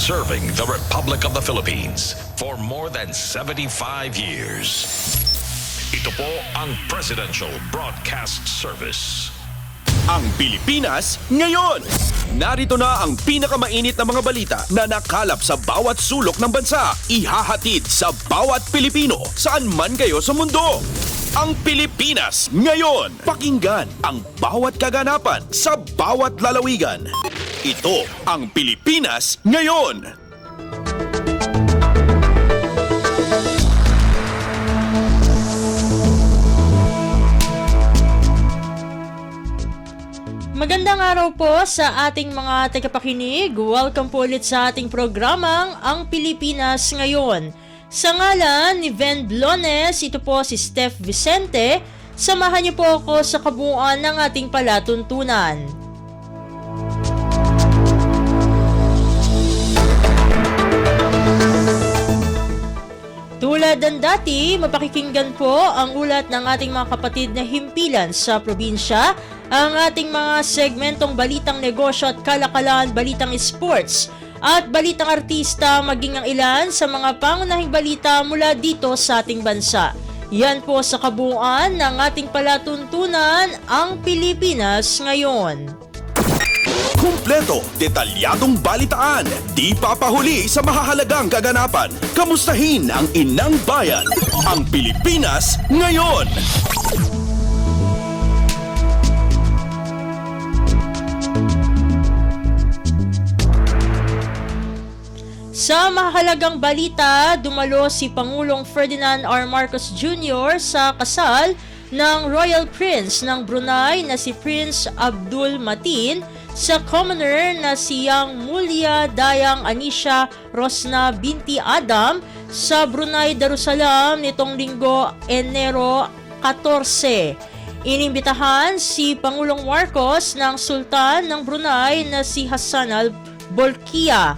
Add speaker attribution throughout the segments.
Speaker 1: serving the Republic of the Philippines for more than 75 years. Ito po ang Presidential Broadcast Service.
Speaker 2: Ang Pilipinas ngayon! Narito na ang pinakamainit na mga balita na nakalap sa bawat sulok ng bansa. Ihahatid sa bawat Pilipino saan man kayo sa mundo. Ang Pilipinas ngayon! Pakinggan ang bawat kaganapan sa bawat lalawigan. Ito ang Pilipinas ngayon!
Speaker 3: Magandang araw po sa ating mga tagapakinig. Welcome po ulit sa ating programang Ang Pilipinas Ngayon. Sa ngalan ni Ven Blones, ito po si Steph Vicente. Samahan niyo po ako sa kabuuan ng ating palatuntunan. Tulad ng dati, mapakikinggan po ang ulat ng ating mga kapatid na himpilan sa probinsya, ang ating mga segmentong balitang negosyo at kalakalan, balitang sports, at balitang artista, maging ang ilan sa mga pangunahing balita mula dito sa ating bansa. Yan po sa kabuuan ng ating palatuntunan, ang Pilipinas ngayon.
Speaker 2: Kumpleto, detalyadong balitaan, di papahuli sa mahahalagang kaganapan. Kamustahin ang inang bayan, ang Pilipinas ngayon!
Speaker 3: Sa mahalagang balita, dumalo si Pangulong Ferdinand R. Marcos Jr. sa kasal ng Royal Prince ng Brunei na si Prince Abdul Mateen sa commoner na si Yang Mulia Dayang Anisha Rosna binti Adam sa Brunei Darussalam nitong linggo Enero 14. Inimbitahan si Pangulong Marcos ng Sultan ng Brunei na si Hassan al-Bolkiah.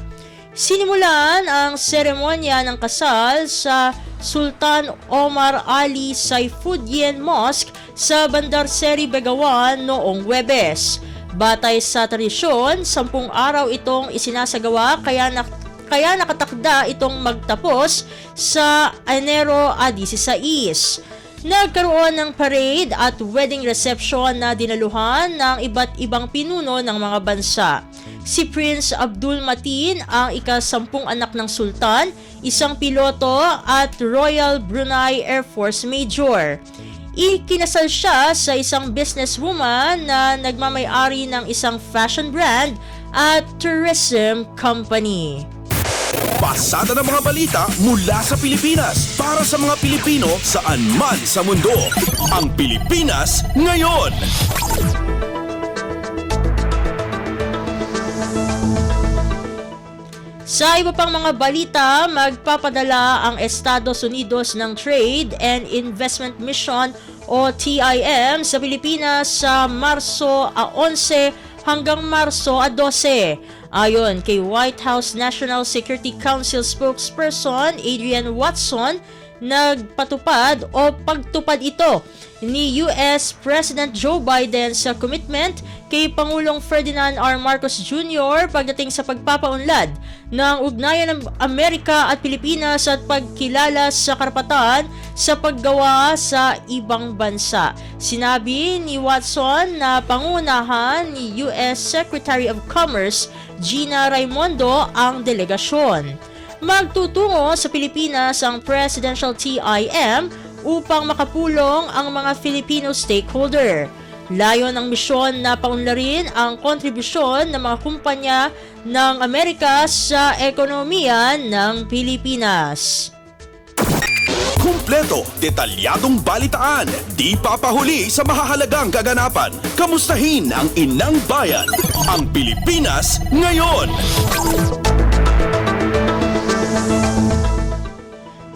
Speaker 3: Sinimulan ang seremonya ng kasal sa Sultan Omar Ali Saifuddin Mosque sa Bandar Seri Begawan noong Huwebes. Batay sa tradisyon, 10 araw itong isinasagawa kaya nakatakda itong magtapos sa Enero 16. Nagkaroon ng parade at wedding reception na dinaluhan ng iba't ibang pinuno ng mga bansa. Si Prince Abdul Mateen ang ika-10 anak ng sultan, isang piloto at Royal Brunei Air Force Major. Ikinasal siya sa isang businesswoman na nagmamay-ari ng isang fashion brand at tourism company.
Speaker 2: Pasada ng mga balita mula sa Pilipinas para sa mga Pilipino saan man sa mundo. Ang Pilipinas ngayon!
Speaker 3: Sa iba pang mga balita, magpapadala ang Estados Unidos ng Trade and Investment Mission o TIM sa Pilipinas sa Marso 11 hanggang Marso 12. Ayon kay White House National Security Council spokesperson Adrienne Watson, nagpatupad o pagtupad ito ni US President Joe Biden sa commitment kay Pangulong Ferdinand R. Marcos Jr. pagdating sa pagpapaunlad ng ugnayan ng Amerika at Pilipinas at pagkilala sa karapatan sa paggawa sa ibang bansa. Sinabi ni Watson na pangunahan ni US Secretary of Commerce Gina Raimondo ang delegasyon. Magtutungo sa Pilipinas ang Presidential TIM upang makapulong ang mga Filipino stakeholder. Layon ng misyon na paunlarin ang kontribusyon ng mga kumpanya ng Amerika sa ekonomiya ng Pilipinas.
Speaker 2: Kumpleto, detalyadong balitaan, di papahuli sa mahahalagang kaganapan. Kamustahin ang inang bayan, ang Pilipinas ngayon!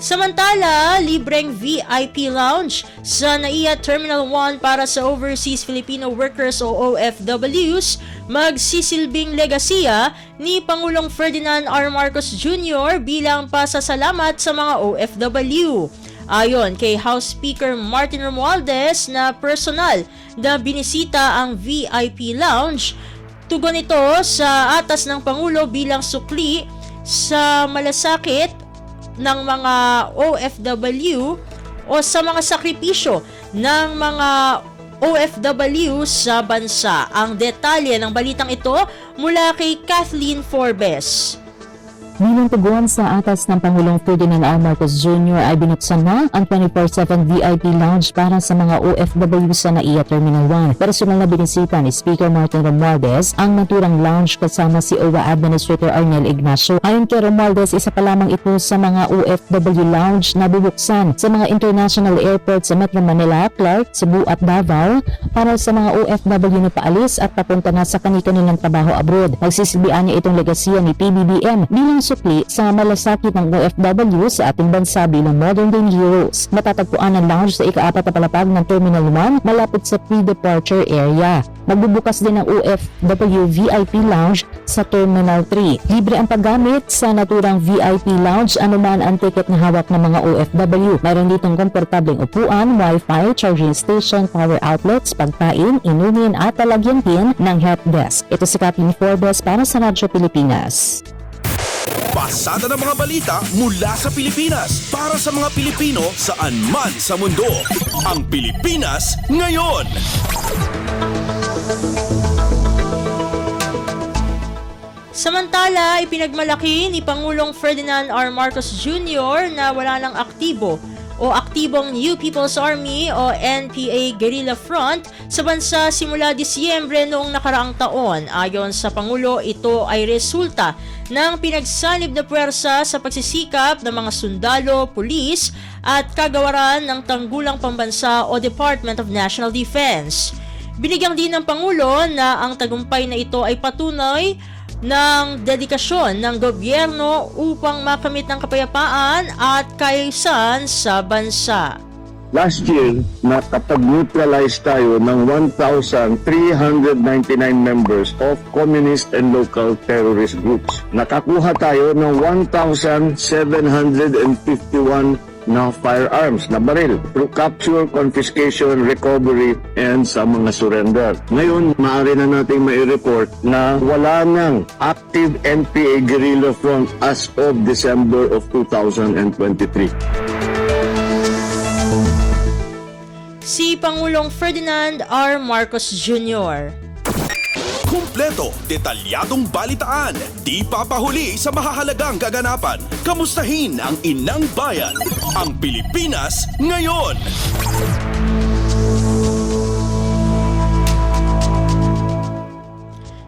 Speaker 3: Samantala, libreng VIP lounge sa NAIA Terminal 1 para sa Overseas Filipino Workers o OFWs magsisilbing legasiya ni Pangulong Ferdinand R. Marcos Jr. bilang pasasalamat sa mga OFW. Ayon kay House Speaker Martin Romualdez na personal na binisita ang VIP lounge, tugon ito sa atas ng Pangulo bilang sukli sa malasakit ng mga OFW o sa mga sakripisyo ng mga OFW sa bansa. Ang detalye ng balitang ito mula kay Kathleen Forbes.
Speaker 4: Bilang tugon sa atas ng Pangulong Ferdinand R. Marcos Jr. ay binuksan na ang 24/7 VIP lounge para sa mga OFW sa NAIA Terminal 1. Personal na binisita ni Speaker Martin Romualdez ang naturang lounge kasama si OWA Administrator Arnel Ignacio. Ayon kay Romualdez, isa pa lamang ito sa mga OFW lounge na bubuksan sa mga international airports sa Metro Manila, Clark, Cebu at Davao para sa mga OFW na paalis at papunta na sa kanilang trabaho abroad. Magsisilbihan niya itong legasiya ni PBBM bilang sukli sa malasakit ng OFW sa ating bansa bilang modern day heroes. Matatagpuan ang lounge sa ika-4 na palapag ng Terminal 1 malapit sa pre-departure area. Magbubukas din ang OFW VIP Lounge sa Terminal 3. Libre ang paggamit sa naturang VIP Lounge anuman ang ticket na hawak ng mga OFW. Mayroon ditong komportableng upuan, wifi, charging station, power outlets, pagkain, inumin at talagyan din ng help desk. Ito si Kathleen Forbes para sa Radyo Pilipinas.
Speaker 2: Pasada ng mga balita mula sa Pilipinas para sa mga Pilipino saan man sa mundo. Ang Pilipinas ngayon.
Speaker 3: Samantala, ipinagmalaki ni Pangulong Ferdinand R. Marcos Jr. na wala ng aktibo o aktibong New People's Army o NPA Guerrilla Front sa bansa simula Disyembre noong nakaraang taon. Ayon sa Pangulo, ito ay resulta ng pinagsanib na puwersa sa pagsisikap ng mga sundalo, pulis at kagawaran ng tanggulang pambansa o Department of National Defense. Binigyang din ng Pangulo na ang tagumpay na ito ay patunay ng dedikasyon ng gobyerno upang makamit ang kapayapaan at kaayusan sa bansa.
Speaker 5: Last year, nakapag-neutralize tayo ng 1,399 members of communist and local terrorist groups. Nakakuha tayo ng 1,751 na firearms, na baril, through capture, confiscation, recovery, and sa mga surrender. Ngayon, maaari na nating mai-report na wala nang active NPA guerrilla front as of December of 2023.
Speaker 3: Si Pangulong Ferdinand R. Marcos Jr.
Speaker 2: Kumpleto, detalyadong balitaan, di papahuli sa mahahalagang kaganapan. Kamustahin ang inang bayan, ang Pilipinas ngayon.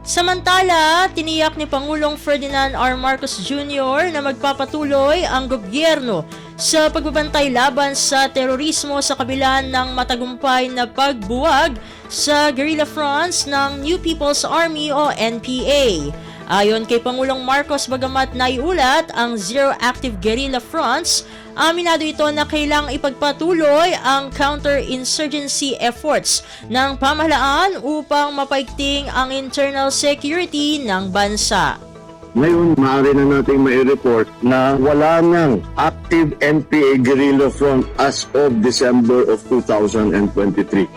Speaker 3: Samantala, tiniyak ni Pangulong Ferdinand R. Marcos Jr. na magpapatuloy ang gobyerno sa pagbabantay laban sa terorismo sa kabila ng matagumpay na pagbuwag sa guerrilla fronts ng New People's Army o NPA. Ayon kay Pangulong Marcos, bagamat naiulat ang zero active guerrilla fronts, aminado ito na kailangang ipagpatuloy ang counter-insurgency efforts ng pamahalaan upang mapaigting ang internal security ng bansa.
Speaker 5: Ngayon, maaari na nating mai-report na wala nang active NPA guerrilla front as of December of 2023.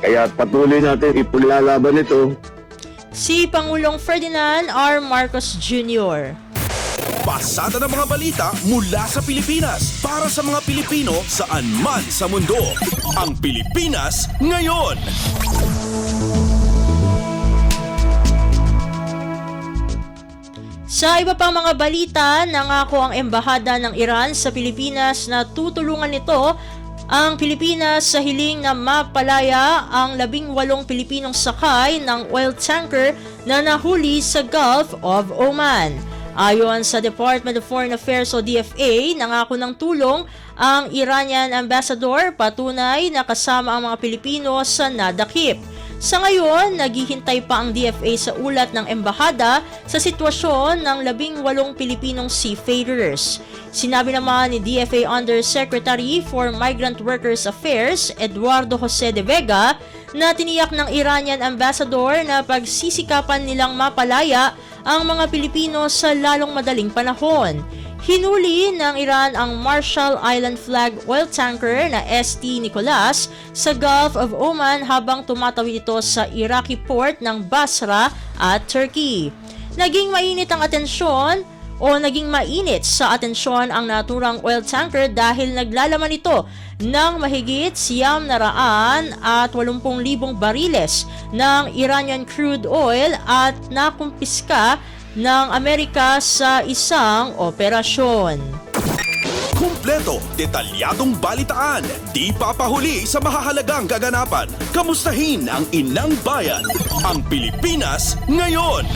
Speaker 5: Kaya patuloy natin ipaglalaban ito.
Speaker 3: Si Pangulong Ferdinand R. Marcos Jr.
Speaker 2: Pasada ng mga balita mula sa Pilipinas para sa mga Pilipino saan man sa mundo. Ang Pilipinas ngayon.
Speaker 3: Sa iba pang mga balita, nangako ang Embahada ng Iran sa Pilipinas na tutulungan nito ang Pilipinas sa hiling na mapalaya ang 18 Pilipinong sakay ng oil tanker na nahuli sa Gulf of Oman. Ayon sa Department of Foreign Affairs o DFA, nangako ng tulong ang Iranian Ambassador, patunay na kasama ang mga Pilipino sa nadakip. Sa ngayon, naghihintay pa ang DFA sa ulat ng embahada sa sitwasyon ng 18 Pilipinong seafarers. Sinabi naman ni DFA Undersecretary for Migrant Workers Affairs, Eduardo Jose de Vega, na tiniyak ng Iranian Ambassador na pagsisikapan nilang mapalaya ang mga Pilipino sa lalong madaling panahon. Hinuli ng Iran ang Marshall Island flag oil tanker na ST Nicholas sa Gulf of Oman habang tumatawid ito sa Iraqi port ng Basra at Turkey. Naging mainit ang atensyon o naging mainit sa atensyon ang naturang oil tanker dahil naglalaman ito ng mahigit 980,000 bariles ng Iranian crude oil at nakumpiska ng Amerika sa isang operasyon.
Speaker 2: Kumpleto, detalyadong balitaan, di papahuli sa mahahalagang kaganapan. Kamustahin ang inang bayan, ang Pilipinas ngayon.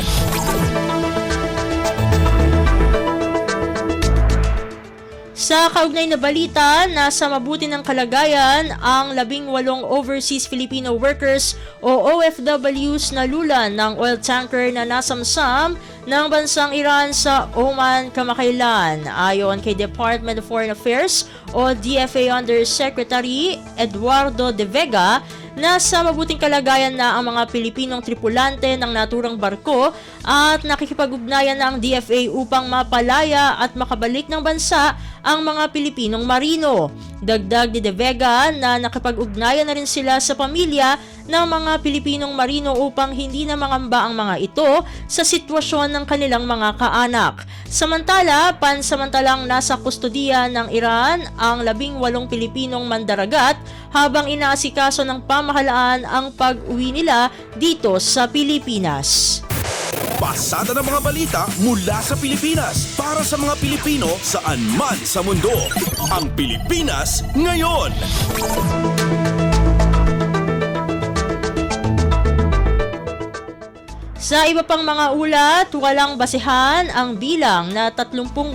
Speaker 3: Sa kaugnay na balita, nasa mabuti ng kalagayan ang 18 overseas Filipino workers o OFWs na lulan ng oil tanker na nasamsam ng bansang Iran sa Oman kamakailan. Ayon kay Department of Foreign Affairs o DFA Undersecretary Eduardo De Vega, nasa mabuting kalagayan na ang mga Pilipinong tripulante ng naturang barko at nakikipag-ugnayan na ang DFA upang mapalaya at makabalik ng bansa ang mga Pilipinong marino. Dagdag ni De Vega na nakipag-ugnayan na rin sila sa pamilya ng mga Pilipinong marino upang hindi na mangamba ang mga ito sa sitwasyon ng kanilang mga kaanak. Samantala, pansamantalang nasa kustodiya ng Iran ang 18 Pilipinong mandaragat habang inaasikaso ng pamahalaan ang pag-uwi nila dito sa Pilipinas.
Speaker 2: Pasada ng mga balita mula sa Pilipinas para sa mga Pilipino saan man sa mundo. Ang Pilipinas ngayon.
Speaker 3: Sa iba pang mga ulat, walang basehan ang bilang na 38,000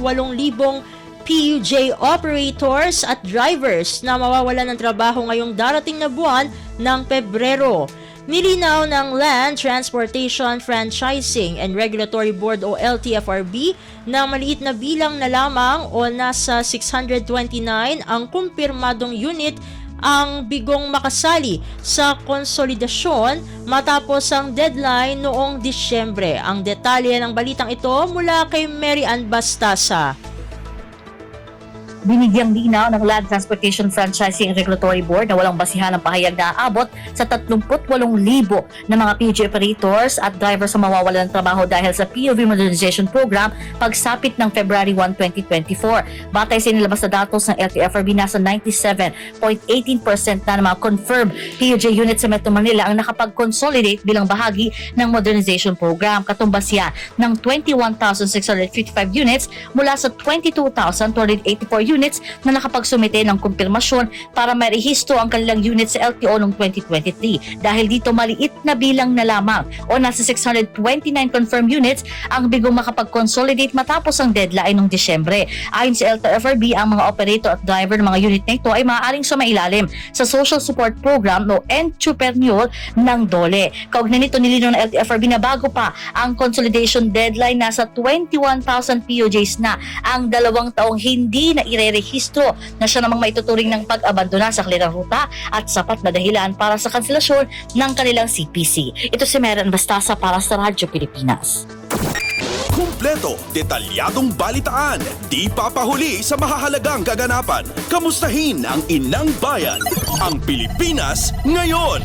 Speaker 3: PUJ operators at drivers na mawawalan ng trabaho ngayong darating na buwan ng Pebrero. Nilinaw ng Land Transportation Franchising and Regulatory Board o LTFRB na maliit na bilang na lamang o nasa 629 ang kumpirmadong unit ang bigong makasali sa konsolidasyon matapos ang deadline noong Disyembre. Ang detalye ng balitang ito mula kay Mary Ann Bastasa.
Speaker 6: Binigyang linaw ng Land Transportation Franchising and Regulatory Board na walang basihan ang pahayag na aabot sa 38,000 na mga PUJ operators at drivers sa mawawalan ng trabaho dahil sa POV Modernization Program pagsapit ng February 1, 2024. Batay sa inilabas na datos ng LTFRB, nasa 97.18% na ng mga confirmed PUJ units sa Metro Manila ang nakapag-consolidate bilang bahagi ng Modernization Program. Katumbas yan ng 21,655 units mula sa 22,284 units na nakapagsumite ng kumpirmasyon para marehistro ang kanilang units sa LTO noong 2023. Dahil dito maliit na bilang na lamang o nasa 629 confirmed units ang bigong makapag-consolidate matapos ang deadline noong Disyembre. Ayon sa LTFRB, ang mga operator at driver ng mga unit na ito ay maaaring sumailalim sa Social Support Program o Entrepreneur ng DOLE. Kaugnay nito, nilinaw ng LTFRB na bago pa ang consolidation deadline, nasa 21,000 POJs na ang 2 taong hindi na irerehistro na siya namang maituturing ng pag-abandona sa kanilang ruta at sapat na dahilan para sa kanselasyon ng kanilang CPC. Ito si Meron Bastasa para sa Radyo Pilipinas.
Speaker 2: Kumpleto, detalyadong balitaan, di papahuli sa mahahalagang kaganapan. Kamustahin ang inang bayan, ang Pilipinas ngayon.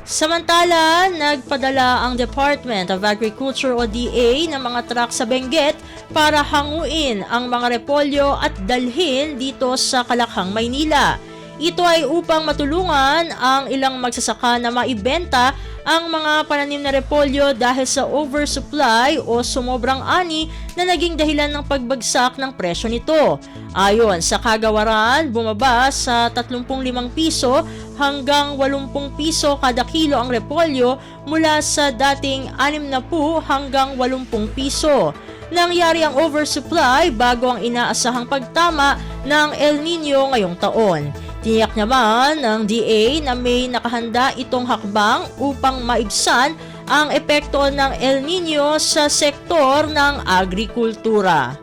Speaker 3: Samantala, nagpadala ang Department of Agriculture o DA ng mga truck sa Benguet para hanguin ang mga repolyo at dalhin dito sa Kalakhang, Maynila. Ito ay upang matulungan ang ilang magsasaka na maibenta ang mga pananim na repolyo dahil sa oversupply o sumobrang ani na naging dahilan ng pagbagsak ng presyo nito. Ayon sa kagawaran, bumaba sa 35 piso hanggang 80 piso kada kilo ang repolyo mula sa dating 60 hanggang 80 piso. Nangyari ang oversupply bago ang inaasahang pagtama ng El Nino ngayong taon. Tiyak naman ng DA na may nakahanda itong hakbang upang maibsan ang epekto ng El Nino sa sektor ng agrikultura.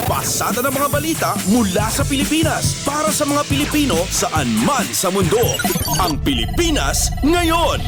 Speaker 2: Pasada ng mga balita mula sa Pilipinas para sa mga Pilipino saan man sa mundo. Ang Pilipinas ngayon.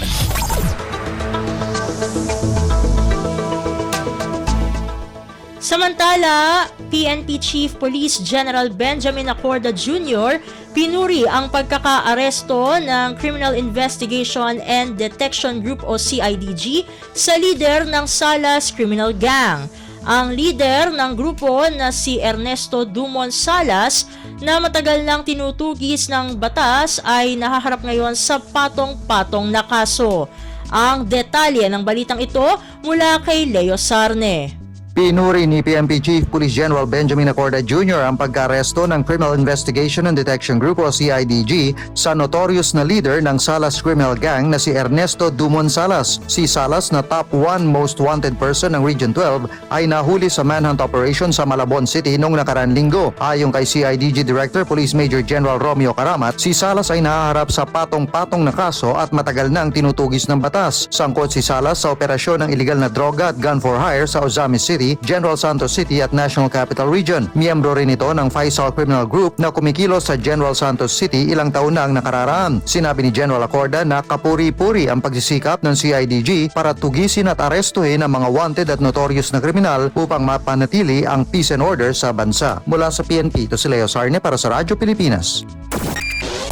Speaker 3: Samantala, PNP Chief Police General Benjamin Acorda Jr. pinuri ang pagkakaaresto ng Criminal Investigation and Detection Group o CIDG sa leader ng Salas Criminal Gang. Ang leader ng grupo na si Ernesto Dumon Salas na matagal nang tinutugis ng batas ay nahaharap ngayon sa patong-patong na kaso. Ang detalye ng balitang ito mula kay Leo Sarne.
Speaker 7: Pinuri ni PNP Chief Police General Benjamin Acorda Jr. ang pagka-aresto ng Criminal Investigation and Detection Group o CIDG sa notorious na leader ng Salas Criminal Gang na si Ernesto Dumon Salas. Si Salas na top 1 most wanted person ng Region 12 ay nahuli sa manhunt operation sa Malabon City noong nakaraan linggo. Ayon kay CIDG Director Police Major General Romeo Karamat, si Salas ay nahaharap sa patong-patong na kaso at matagal nang tinutugis ng batas. Sangkot si Salas sa operasyon ng iligal na droga at gun for hire sa Ozamis City, General Santos City at National Capital Region. Miyembro rin ito ng Faisal Criminal Group na kumikilos sa General Santos City ilang taon na ang nakararaan. Sinabi ni General Acorda na kapuri-puri ang pagsisikap ng CIDG para tugisin at arestuhin ang mga wanted at notorious na kriminal upang mapanatili ang peace and order sa bansa. Mula sa PNP, ito si Leo Sarne para sa Radyo Pilipinas.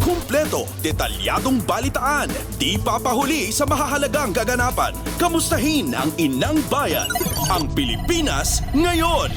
Speaker 2: Kumpleto, detalyadong balitaan, di papahuli sa mahahalagang kaganapan. Kamustahin ang inang bayan, ang Pilipinas ngayon.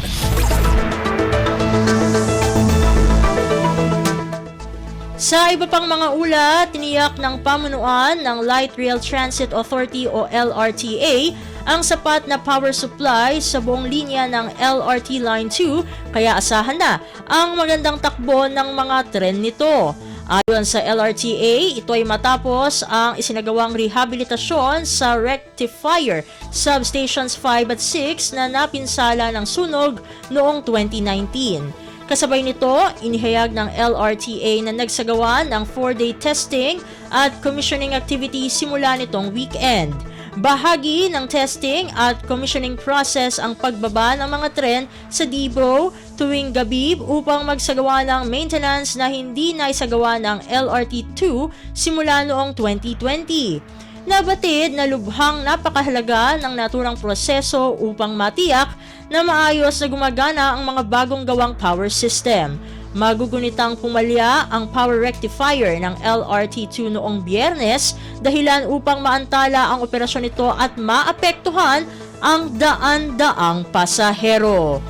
Speaker 3: Sa iba pang mga ulat, tiniyak ng pamunuan ng Light Rail Transit Authority o LRTA ang sapat na power supply sa buong linya ng LRT Line 2 kaya asahan na ang magandang takbo ng mga tren nito. Ayon sa LRTA, ito ay matapos ang isinagawang rehabilitasyon sa rectifier substations 5 at 6 na napinsala ng sunog noong 2019. Kasabay nito, inihayag ng LRTA na nagsagawa ng 4-day testing at commissioning activity simula nitong weekend. Bahagi ng testing at commissioning process ang pagbaba ng mga tren sa depot tuwing gabi upang magsagawa ng maintenance na hindi naisagawa ng LRT2 simula noong 2020. Nabatid na lubhang napakahalaga ng naturang proseso upang matiyak na maayos na gumagana ang mga bagong gawang power system. Magugunitang pumalya ang power rectifier ng LRT2 noong Biyernes dahilan upang maantala ang operasyon nito at maapektuhan ang daan-daang pasahero.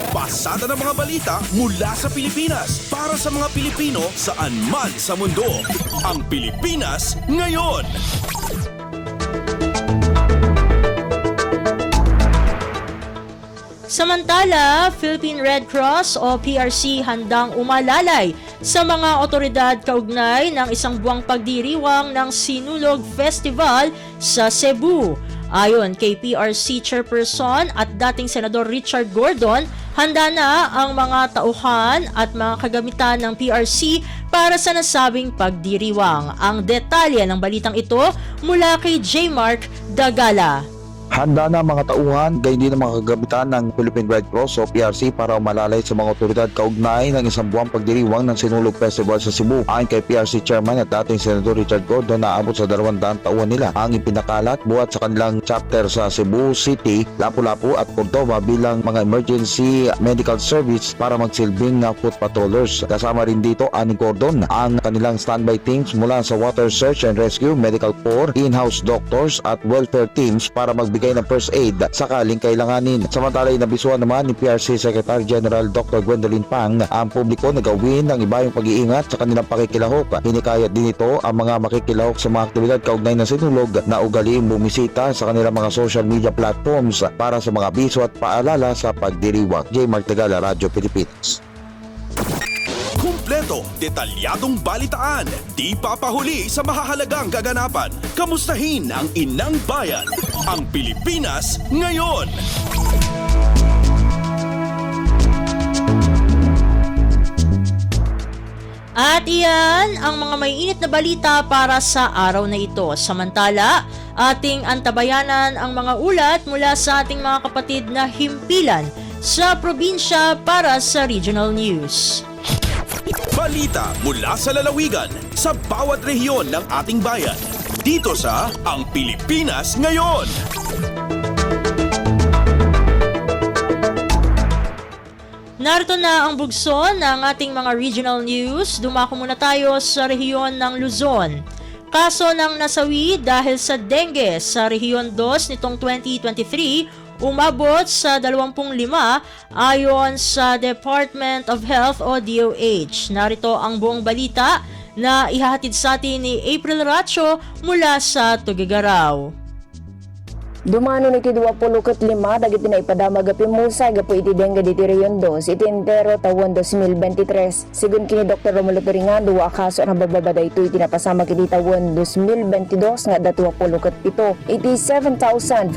Speaker 2: Pasada ng mga balita mula sa Pilipinas para sa mga Pilipino saan man sa mundo. Ang Pilipinas ngayon.
Speaker 3: Samantala, Philippine Red Cross o PRC handang umalalay sa mga otoridad kaugnay ng isang buwang pagdiriwang ng Sinulog Festival sa Cebu. Ayon kay PRC Chairperson at dating Senador Richard Gordon, handa na ang mga tauhan at mga kagamitan ng PRC para sa nasabing pagdiriwang. Ang detalye ng balitang ito mula kay J. Mark Dagala.
Speaker 8: Handa na mga tauhan, gayon din ang mga kagamitan ng Philippine Red Cross o PRC para umalalay sa mga otoridad kaugnay ng isang buwang pagdiriwang ng Sinulog Festival sa Cebu. Ayon kay PRC Chairman at dating Senador Richard Gordon, naabot sa 200 tauhan nila ang ipinakalat buhat sa kanilang chapter sa Cebu City, Lapu-Lapu at Cordova bilang mga emergency medical service para magsilbing foot patrollers. Kasama rin dito ni Gordon ang kanilang standby teams mula sa Water Search and Rescue, Medical Corps, in-house doctors at welfare teams para magbigay ng first aid sakaling kailanganin. Samantala, inabisuhan naman ni PRC Secretary General Dr. Gwendolyn Pang ang publiko na gawin ng ibayong pag-iingat sa kanilang pakikilahok. Hinikayat din ito ang mga makikilahok sa mga aktibidad kaugnay ng sinulog na ugaliing bumisita sa kanilang mga social media platforms para sa mga abiso at paalala sa pagdiriwang. J. Mark Tagala, Radyo Pilipinas.
Speaker 2: Kumpleto, detalyadong balitaan, di papahuli sa mahahalagang kaganapan. Kamustahin ang inang bayan, ang Pilipinas ngayon.
Speaker 3: At iyan ang mga may init na balita para sa araw na ito. Samantala, ating antabayanan ang mga ulat mula sa ating mga kapatid na himpilan sa probinsya para sa Regional News.
Speaker 2: Balita mula sa lalawigan sa bawat rehiyon ng ating bayan. Dito sa Ang Pilipinas Ngayon.
Speaker 3: Narito na ang bugso ng ating mga regional news. Dumako muna tayo sa rehiyon ng Luzon. Kaso ng nasawi dahil sa dengue sa rehiyon 2 nitong 2023 umabot sa 25 ayon sa Department of Health o DOH. Narito ang buong balita na ihahatid sa atin ni April Racho mula sa Tuguegarao.
Speaker 9: Dumano iti 25 dagiti na ipadamag apimusay gapo iti dengue diti rehiyon 2 iti entero taon 2023. Sigun kini Dr. Romulo Peringando akaso ang bababada ito iti napasama kiti taon 2022 nga 27 iti 7,539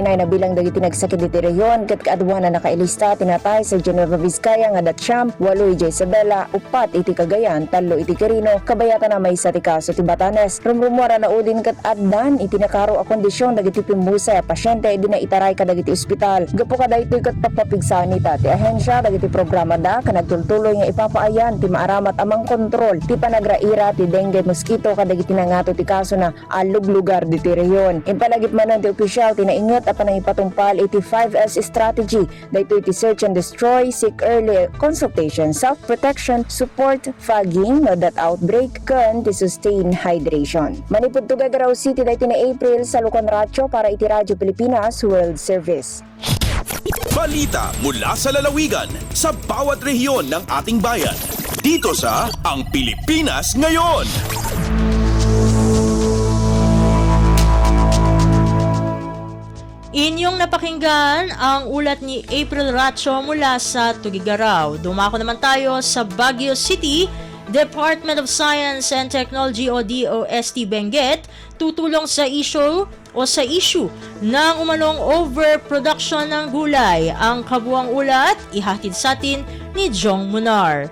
Speaker 9: na bilang dagiti nagsakit diti rehiyon ket kaadwan na nakailista tinatay sa General Vizcaya nga datsyam 8 iti Isabela 4 iti Cagayan 3 iti Quirino kabayatan na may sa ti kaso ti Batanes rumrumora na udin ket addan iti nakaro a kondisyon dagiti musay a pasyente di na itaray ka dagiti ospital. Gapo ka daytoy ket papapigsa nita ti ahensya dagiti programa da kanagtultuloy nga ipapaayan ti maaramat amang kontrol ti panagraira ti dengue mosquito kadagiti nangato ti kaso na alug lugar diti rehiyon. Impalagip manon ti opisyal ti nainget a panangipatumpal iti 5S strategy daytoy ti search and destroy, seek early consultation, self-protection, support, fogging, no that outbreak, ken ti sustain hydration. Manipud Tuguegarao City daytoy na April sa Lucon Racho para iti Radyo Pilipinas World Service.
Speaker 2: Balita mula sa lalawigan sa bawat rehiyon ng ating bayan. Dito sa Ang Pilipinas Ngayon.
Speaker 3: Inyong napakinggan ang ulat ni April Racho mula sa Tuguegarao. Dumako naman tayo sa Baguio City. Department of Science and Technology o DOST Benguet tutulong sa issue ng umanong overproduction ng gulay. Ang kabuang ulat ihatid sa atin ni Jong Munar.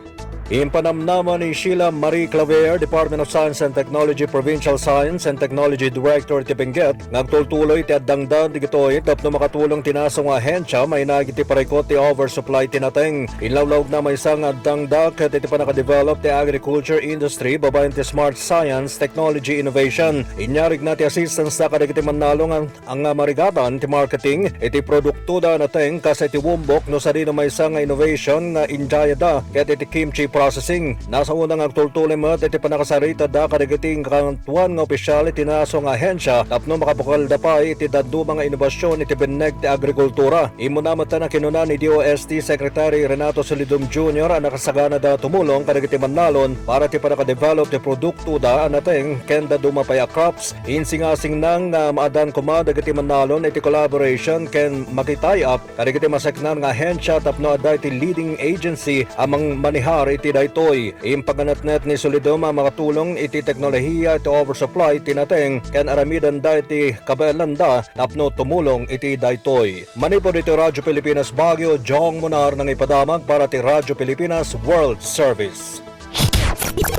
Speaker 10: Impanamnaman ni Sheila Marie Claver, Department of Science and Technology Provincial Science and Technology Director ti Benguet, nagtultuloy ti addangdan digitoy tapno makatulong tinasong ahensya may nagiti parekot ti oversupply tinateng. Inlawlawg na may isang addangda ket iti pa nakadevelop ti agriculture industry babaen ti smart science technology innovation. Inyarig na ti assistance na kadagiti manalong ang marigatan ti marketing iti produkto da nateng kas iti wumbok no sa dino may isang innovation nga injayada ket iti kimchi processing. Nasa unang agtultuloy mo iti panakasarita da kadagiting kantuan nga opisyal iti nasong ahensya tapno makapukal da pa iti daddu mga inobasyon iti beneg ti agrikultura. Imo namata na kinuna ni DOST Secretary Renato Solidum Jr. ang nakasagana da tumulong kadagiti manalon para ti panakadevelop ti produkto da anateng kenda dumapaya crops insingasing nang maadan kuma dagiti manalon iti collaboration ken makitay up kadagiti masaknan nga ahensya tapno aday ti leading agency amang manihar iti daytoy. Impaganatnet ni Solidum ang makatulong iti teknolohiya iti oversupply tinateng ken aramidan da iti kabaelanda tapno tumulong iti daytoy. Manipod iti Radyo Pilipinas Baguio, Jong Munar nang ipadamag para ti Radyo Pilipinas World Service.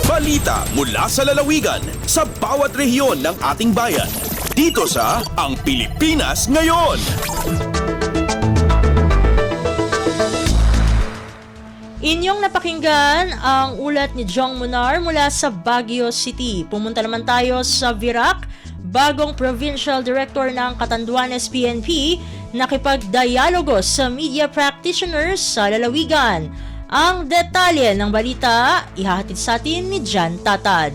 Speaker 2: Balita mula sa lalawigan sa bawat rehiyon ng ating bayan. Dito sa Ang Pilipinas Ngayon.
Speaker 3: Inyong napakinggan ang ulat ni Jong Munar mula sa Baguio City. Pumunta naman tayo sa Virac. Bagong Provincial Director ng Catanduanes PNP nakipagdialogo sa media practitioners sa lalawigan. Ang detalye ng balita ihahatid sa atin ni Jan Tatad.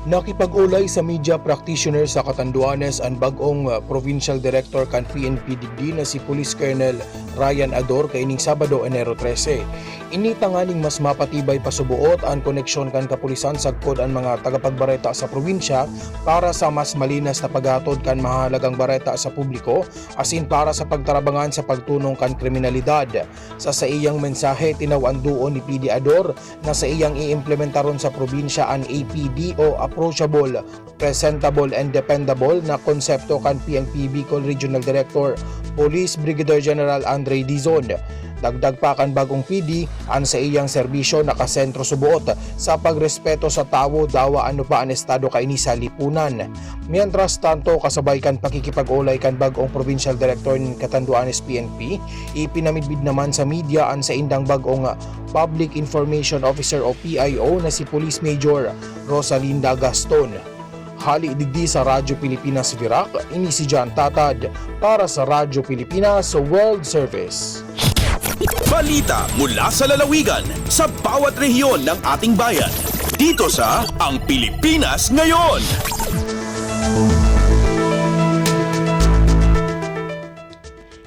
Speaker 11: Nakipag-ulay sa media practitioner sa Catanduanes ang bagong Provincial Director kan PNP digdi na si Police Colonel Ryan Ador kaining Sabado, Enero 13. Inita nga ning mas mapatibay pasubuot ang koneksyon kan kapulisan sagkod ang mga tagapagbareta sa probinsya para sa mas malinas na paghatod kan mahalagang bareta sa publiko asin para sa pagtarabangan sa pagtunong kan kriminalidad. Sa iyang mensahe tinawan duon ni PD Ador na sa iyang iimplementaron sa probinsya ang APD o approachable, presentable and dependable na konsepto kan PNP Bicol Regional Director Police Brigadier General Andre Dizon. Dagdag pa kan bagong PD ang sa iyang serbisyo nakasentro subuot sa pagrespeto sa tao dawa ano pa ang estado kaini sa lipunan. Mientras tanto kasabay kan pakikipag-ulay kan bagong Provincial Director ng Catanduanes PNP, ipinamidbid naman sa media ang sa indang bagong Public Information Officer o PIO na si Police Major Rosalinda Gaston. Hali digdi sa Radyo Pilipinas Virac, ini si Jan Tatad para sa Radyo Pilipinas World Service.
Speaker 2: Balita mula sa lalawigan sa bawat rehiyon ng ating bayan. Dito sa Ang Pilipinas Ngayon.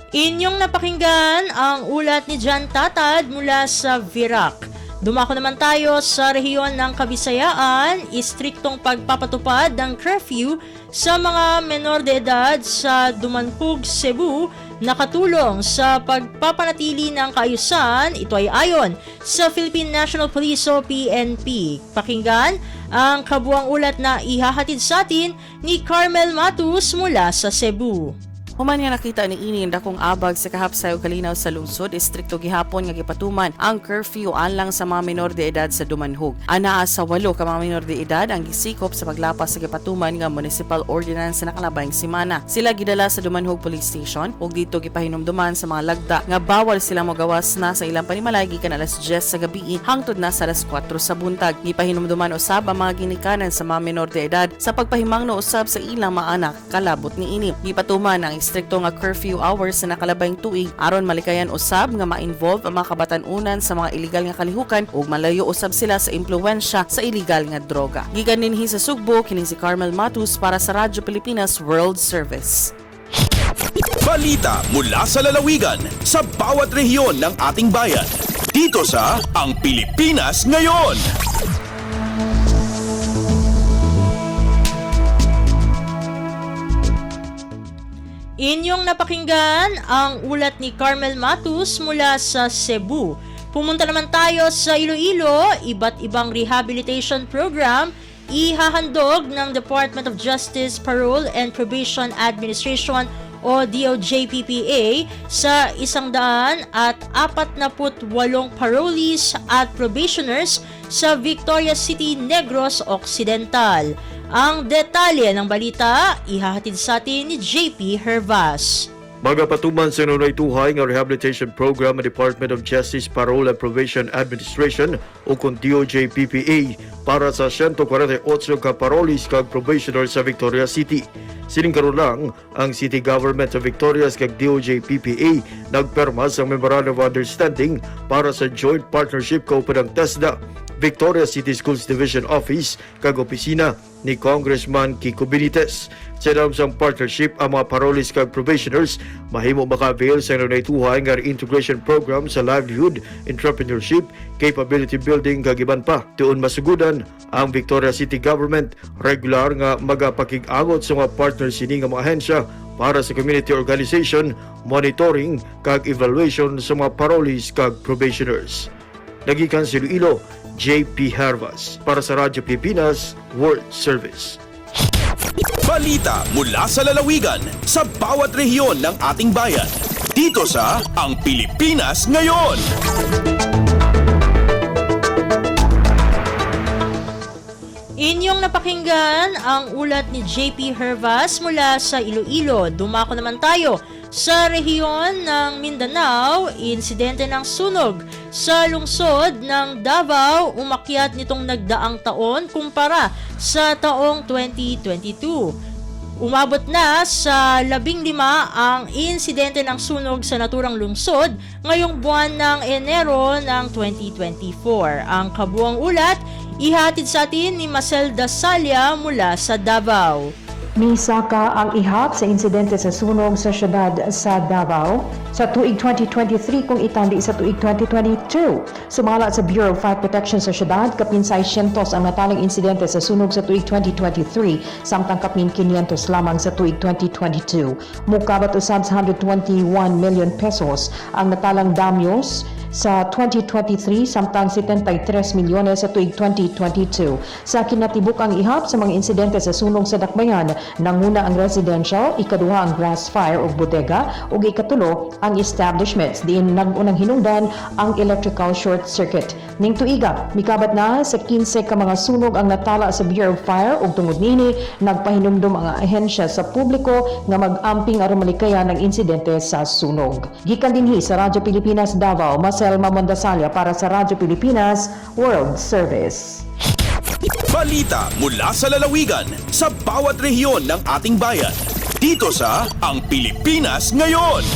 Speaker 3: Inyong napakinggan ang ulat ni John Tatad mula sa Virac. Dumako naman tayo sa rehiyon ng Kabisayaan, istriktong pagpapatupad ng curfew sa mga menor de edad sa Dumanhog, Cebu, nakatulong sa pagpapanatili ng kaayusan. Ito ay ayon sa Philippine National Police o PNP. Pakinggan ang kabuang ulat na ihahatid sa atin ni Carmel Matus mula sa Cebu.
Speaker 12: Human nga nakita ni Inin dakong abag sa kahapsay ug kalinaw sa lungsod, istrikto gihapon nga gipatuman ang curfew anlang sa mga menor de edad sa Dumanhog. Anaa sa 8 ka mga menor de edad ang gisikop sa paglapas sa gipatuman nga municipal ordinance sa nakalabayng semana. Sila gidala sa Dumanhog Police Station ug dito gipahinumduman sa mga lagda nga bawal sila mogawas na sa ilang panimalay gikan alas 10 sa gabi hangtod na sa alas 4 sa buntag. Gipahinumduman usab ang mga ginikanan sa mga menor de edad sa pagpahimangno usab sa ilang mga anak kalabot ni ini. Gipatuman ang istrikto nga curfew hours sa nakalabayng tuig aron malikayan usab nga ma-involve ang mga kabatan-unan sa mga illegal nga kalihukan ug malayo usab sila sa impluwensya sa illegal nga droga. Gikan dinhi sa Sugbo, kini si Carmel Matus para sa Radyo Pilipinas World Service.
Speaker 2: Balita mula sa lalawigan sa bawat rehiyon ng ating bayan. Dito sa Ang Pilipinas Ngayon.
Speaker 3: Inyong napakinggan ang ulat ni Carmel Matus mula sa Cebu. Pumunta naman tayo sa Iloilo, iba't ibang rehabilitation program ihahandog ng Department of Justice, Parole and Probation Administration o DOJ-PPA sa 148 parolees at probationers sa Victorias City, Negros Occidental. Ang detalye ng balita, ihahatid sa atin ni JP Hervas.
Speaker 10: Magapatuman sa nunay-tuhay nga rehabilitation program ng Department of Justice, Parole and Probation Administration o kung DOJ-PPA para sa 148 ka parolees kag probationers sa Victorias City. Sining karon lang ang City Government sa Victorias kag DOJ-PPA nagperma sa Memorandum of Understanding para sa joint partnership kaupadang TESDA, Victorias City Schools Division Office kag opisina ni Congressman Kiko Benitez. Sa isang partnership, ang mga parolees kag probationers mahimo maka-avail sa nunay-tuhay nga reintegration program sa livelihood, entrepreneurship, capability building kag iban pa. Tuon masugudan ang Victorias City Government regular nga magapakig-angot sa mga partners sini nga mga ahensya para sa community organization, monitoring kag evaluation sa mga parolees kag probationers. Nagikan si Iloilo, JP Hervas para sa Radyo Pilipinas World Service.
Speaker 2: Balita mula sa lalawigan sa bawat rehiyon ng ating bayan. Dito sa Ang Pilipinas Ngayon.
Speaker 3: Inyong napakinggan ang ulat ni JP Hervas mula sa Iloilo. Dumako naman tayo sa rehiyon ng Mindanao. Insidente ng sunog sa lungsod ng Davao umakyat nitong nagdaang taon kumpara sa taong 2022. Umabot na sa 15 ang insidente ng sunog sa naturang lungsod ngayong buwan ng Enero ng 2024. Ang kabuang ulat ihatid sa atin ni Marcel Dasalia mula sa Davao.
Speaker 13: Misaka ang ihap sa insidente sa sunog sa syudad sa Davao sa tuig 2023 kung itandi sa tuig 2022. Sumala sa Bureau of Fire Protection sa syudad, kapin 600 ang natalang insidente sa sunog sa tuig 2023, samtang kapin 500 lamang sa tuig 2022. Mukabat usab sa 121 million pesos ang natalang damyos sa 2023 samtang 73 milyones sa tuig 2022. Sa kinatibukang ihap sa mga insidente sa sunog sa dakbayan, nanguna ang residential, ikaduha ang grass fire o bodega, ug ikatulo ang establishments diin nagunang hinungdan ang electrical short circuit. Ning tuiga, mikabat na sa 15 ka mga sunog ang natala sa Bureau of Fire ug tungod nini nagpahinumdum ang ahensya sa publiko nga mag-amping aron malikayan ang insidente sa sunog. Gikan dinhi sa Radyo Pilipinas Davao, Marcel Mamondasalia para sa Radyo Pilipinas World Service.
Speaker 2: Balita mula sa lalawigan sa bawat rehiyon ng ating bayan. Dito sa Ang Pilipinas Ngayon.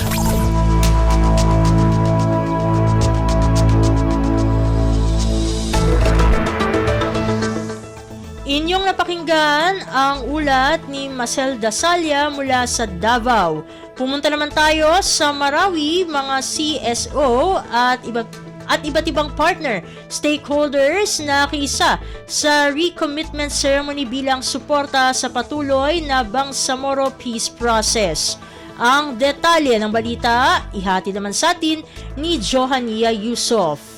Speaker 3: Inyong napakinggan ang ulat ni Marcel Dasalia mula sa Davao. Pumunta naman tayo sa Marawi, mga CSO at iba't ibang partner, stakeholders na kiisa sa recommitment ceremony bilang suporta sa patuloy na Bangsamoro peace process. Ang detalye ng balita, ihati naman sa atin ni Johania Yusof.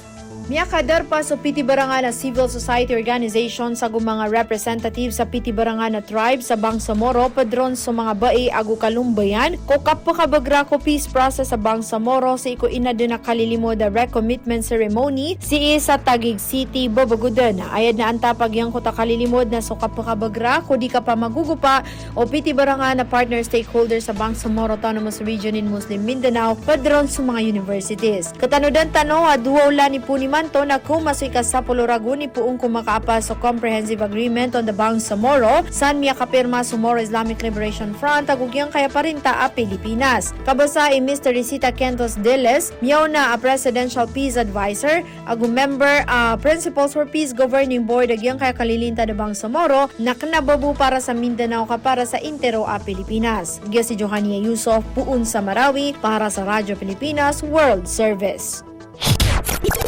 Speaker 14: Miakadar pa sa Piti-Barangana Civil Society Organization sa mga representative sa Piti-Barangana Tribe sa Bangsamoro padron sa mga bae agu kalumbayan ko kapakabagra ko peace process sa Bangsamoro sa iko ina din nakalilimod the recommitment ceremony si sa Taguig City, Babagudan. Ayad na anta pagyang ko takalilimod na so kapakabagra ko di ka pa magugupa o Piti-Barangana partner stakeholder sa Bangsamoro Autonomous Region in Muslim Mindanao padron sa mga universities. Katanudan tano duwala ni Puni Manto na kumasikas sa Puloraguni puong kumakaapa sa Comprehensive Agreement on the Bangsamoro san miya kapirma Sumoro Islamic Liberation Front agugyang kaya parinta a Pilipinas. Kabasa i Mr. Risita Kentos Deles, miyaw na a Presidential Peace Advisor, agu member Principles for Peace Governing Board agyang kaya kalilinta na Bangsamoro na kanababu para sa Mindanao ka para sa Intero a Pilipinas. Gya si Johania Yusof puun sa Marawi para sa Radyo Pilipinas World Service.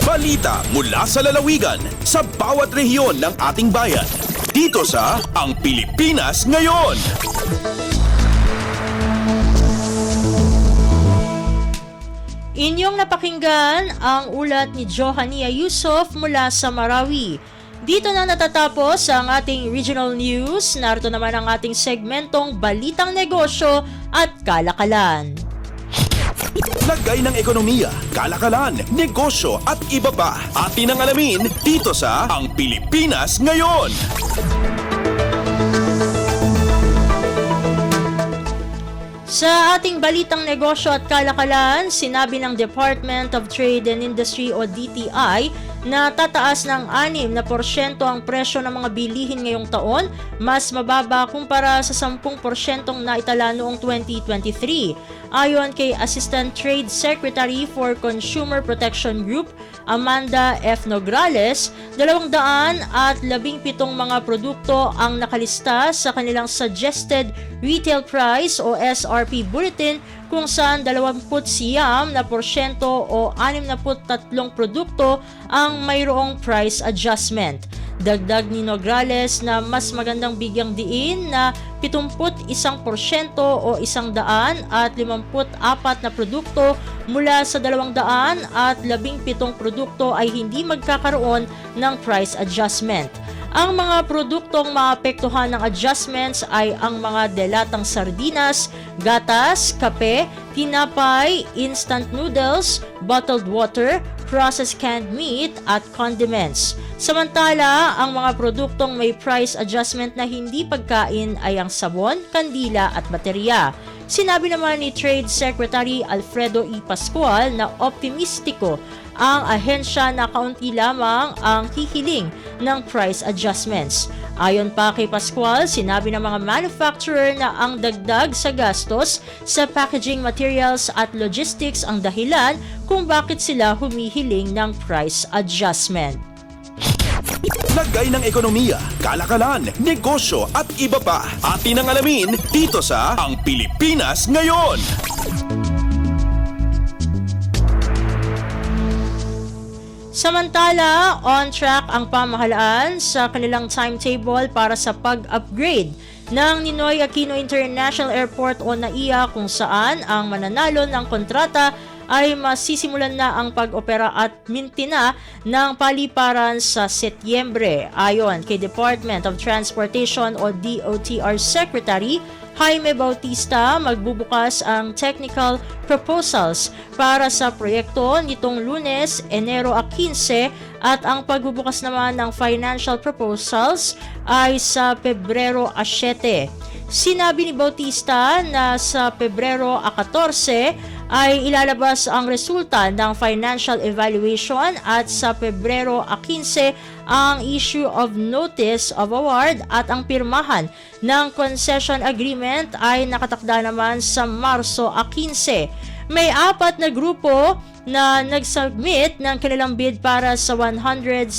Speaker 2: Balita mula sa lalawigan sa bawat rehiyon ng ating bayan. Dito sa Ang Pilipinas Ngayon.
Speaker 3: Inyong napakinggan ang ulat ni Johania Yusof mula sa Marawi. Dito na natatapos ang ating regional news. Narito naman ang ating segmentong Balitang Negosyo at Kalakalan.
Speaker 2: Lagay ng ekonomiya, kalakalan, negosyo at iba pa. Atin ang alamin dito sa Ang Pilipinas Ngayon.
Speaker 3: Sa ating balitang negosyo at kalakalan, sinabi ng Department of Trade and Industry o DTI na tataas ng 6% ang presyo ng mga bilihin ngayong taon, mas mababa kumpara sa 10% naitala noong 2023. Ayon kay Assistant Trade Secretary for Consumer Protection Group, Amanda F. Nograles, 217 mga produkto ang nakalista sa kanilang Suggested Retail Price o SRP Bulletin kung saan 29% o 63 produkto ang mayroong price adjustment. Dagdag ni Nograles na mas magandang bigyang diin na 71% o 154 na produkto mula sa 217 produkto ay hindi magkakaroon ng price adjustment. Ang mga produktong maapektuhan ng adjustments ay ang mga delatang sardinas, gatas, kape, tinapay, instant noodles, bottled water, processed canned meat at condiments. Samantala, ang mga produktong may price adjustment na hindi pagkain ay ang sabon, kandila at baterya. Sinabi naman ni Trade Secretary Alfredo E. Pascual na optimistiko ang ahensya na kaunti lamang ang hihiling ng price adjustments. Ayon pa kay Pascual, sinabi ng mga manufacturer na ang dagdag sa gastos sa packaging materials at logistics ang dahilan kung bakit sila humihiling ng price adjustment.
Speaker 2: Lagay ng ekonomiya, kalakalan, negosyo at iba pa. Atin ang alamin dito sa Ang Pilipinas Ngayon.
Speaker 3: Samantala, on track ang pamahalaan sa kanilang timetable para sa pag-upgrade ng Ninoy Aquino International Airport o NAIA kung saan ang mananalo ng kontrata ay masisimulan na ang pag-opera at mintina ng paliparan sa Setyembre. Ayon kay Department of Transportation o DOTR Secretary Jaime Bautista, magbubukas ang technical proposals para sa proyekto nitong Lunes, Enero 15 at ang pagbubukas naman ng financial proposals ay sa Pebrero 7. Sinabi ni Bautista na sa Pebrero 14 ay ilalabas ang resulta ng financial evaluation at sa Pebrero 15 ang issue of notice of award at ang pirmahan ng concession agreement ay nakatakda naman sa Marso 15. May 4 na grupo na nagsubmit ng kanilang bid para sa 170.6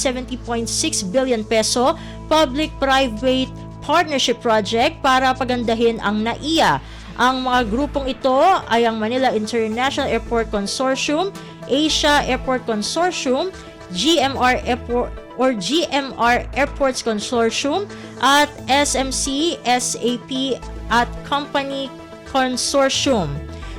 Speaker 3: billion peso Public-Private Partnership Project para pagandahin ang NAIA. Ang mga grupong ito ay ang Manila International Airport Consortium, Asia Airport Consortium, GMR Airports Consortium, at SMC, SAP at Company Consortium.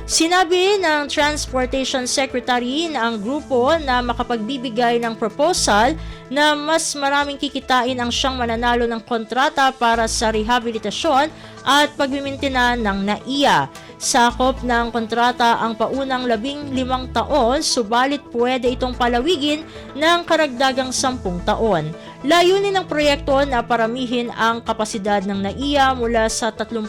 Speaker 3: Sinabi ng Transportation Secretary na ang grupo na makapagbibigay ng proposal na mas maraming kikitain ang siyang mananalo ng kontrata para sa rehabilitasyon at pagmimintinan ng NAIA. Sakop ng kontrata ang paunang 15 taon, subalit pwede itong palawigin ng karagdagang 10 taon. Layunin ng proyekto na paramihin ang kapasidad ng NAIA mula sa 35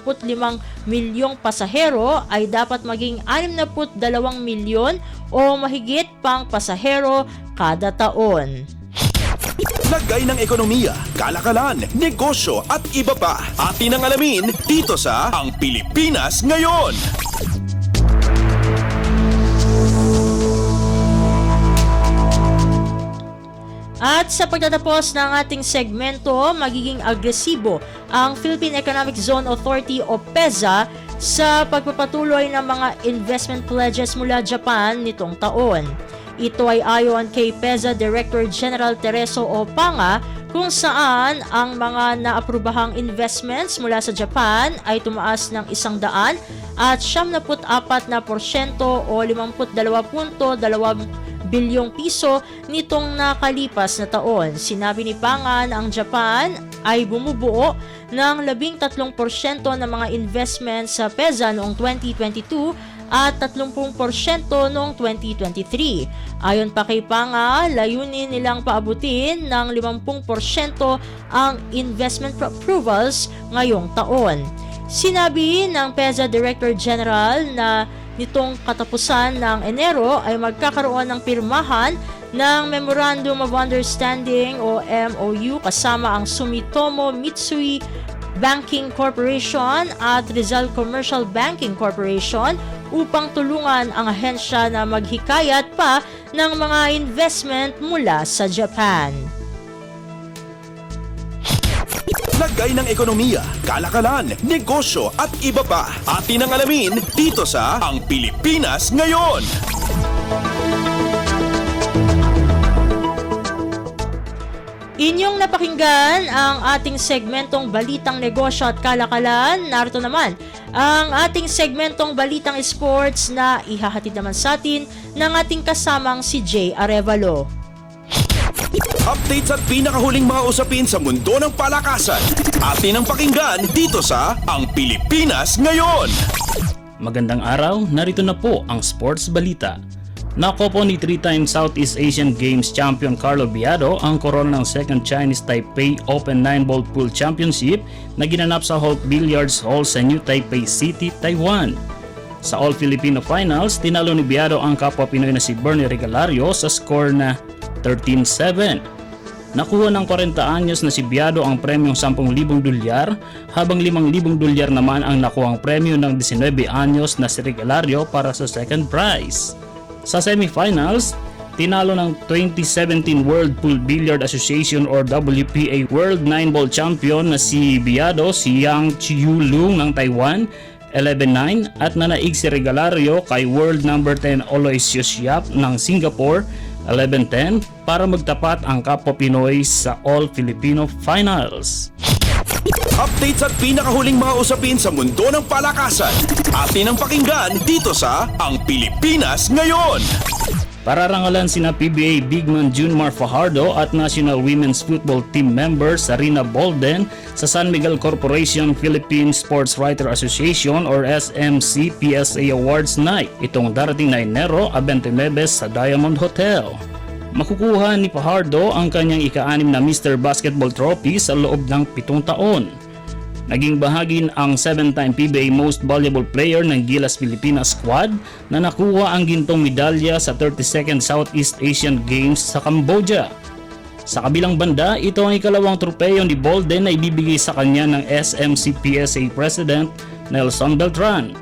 Speaker 3: milyong pasahero ay dapat maging 62 milyon o mahigit pang pasahero kada taon.
Speaker 2: Lagay ng ekonomiya, kalakalan, negosyo at iba pa. Atin ang alamin dito sa Ang Pilipinas Ngayon.
Speaker 3: At sa pagtatapos ng ating segmento, magiging agresibo ang Philippine Economic Zone Authority o PEZA sa pagpapatuloy ng mga investment pledges mula Japan nitong taon. Ito ay ayon kay PEZA Director General Tereso Opanga, kung saan ang mga naaprubahang investments mula sa Japan ay tumaas ng 100 at 74% o 52.2 bilyong piso nitong nakalipas na taon. Sinabi ni Panga na ang Japan ay bumubuo ng 13% ng mga investments sa PEZA noong 2022 at 30% noong 2023. Ayon pa kay Panga, layunin nilang paabutin ng 50% ang investment approvals ngayong taon. Sinabi ng PEZA Director General na nitong katapusan ng Enero ay magkakaroon ng pirmahan ng Memorandum of Understanding o MOU kasama ang Sumitomo Mitsui Banking Corporation at Rizal Commercial Banking Corporation upang tulungan ang ahensya na maghikayat pa ng mga investment mula sa Japan.
Speaker 2: Lagay ng ekonomiya, kalakalan, negosyo at iba pa. Atin ang alamin dito sa Ang Pilipinas Ngayon.
Speaker 3: Inyong napakinggan ang ating segmentong Balitang Negosyo at Kalakalan. Narito naman ang ating segmentong Balitang Sports na ihahatid naman sa atin ng ating kasamang si Jay Arevalo.
Speaker 2: Updates at pinakahuling mga usapin sa mundo ng palakasan. Atin ang pakinggan dito sa Ang Pilipinas Ngayon.
Speaker 15: Magandang araw, narito na po ang sports balita. Nakopo ni 3-time Southeast Asian Games champion Carlo Biado ang korona ng second Chinese Taipei Open 9-ball pool championship na ginanap sa Holt Billiards Hall sa New Taipei City, Taiwan. Sa All-Filipino Finals, tinalo ni Biado ang kapwa Pinoy na si Bernie Regalario sa score na 13-7. Nakuha ng 40 anyos na si Biado ang premyong 10,000 dolyar habang 5,000 dolyar naman ang nakuhang premyo ng 19 anyos na si Regalario para sa second prize. Sa semifinals, tinalo ng 2017 World Pool Billiard Association or WPA World 9-ball champion na si Biado si Yang Chiu-lung ng Taiwan 11-9 at nanaig si Regalario kay World number 10 Aloysius Yap ng Singapore 11-10 para magtapat ang kapwa Pinoy sa All-Filipino Finals.
Speaker 2: Updates at pinakahuling mga usapin sa mundo ng palakasan. Atin ang pakinggan dito sa Ang Pilipinas Ngayon.
Speaker 15: Pararangalan sina PBA Bigman Junmar Fajardo at National Women's Football Team member Sarina Bolden sa San Miguel Corporation Philippine Sports Writer Association or SMC PSA Awards Night. Itong darating na Enero 29 sa Diamond Hotel. Makukuha ni Fajardo ang kanyang ika-6 na Mr. Basketball Trophy sa loob ng 7 taon. Naging bahagi ang 7-time PBA Most Valuable Player ng Gilas Pilipinas Squad na nakuha ang gintong medalya sa 32nd Southeast Asian Games sa Cambodia. Sa kabilang banda, ito ang ikalawang tropeyo ni Bolden na ibibigay sa kanya ng SMC PSA President Nelson Beltran.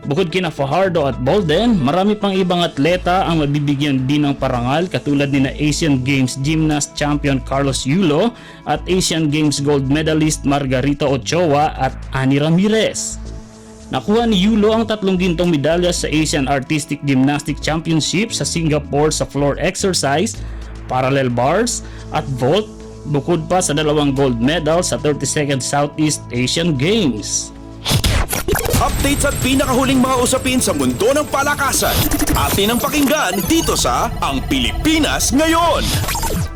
Speaker 15: Bukod kina Fajardo at Bolden, marami pang ibang atleta ang mabibigyan din ng parangal katulad ni na Asian Games gymnast champion Carlos Yulo at Asian Games gold medalist Margarita Ochoa at Ani Ramirez. Nakuha ni Yulo ang 3 gintong medalya sa Asian Artistic Gymnastic Championship sa Singapore sa floor exercise, parallel bars at vault, bukod pa sa 2 gold medal sa 32nd Southeast Asian Games.
Speaker 2: Updates at pinakahuling mga usapin sa mundo ng palakasan. Atin ang pakinggan dito sa Ang Pilipinas Ngayon.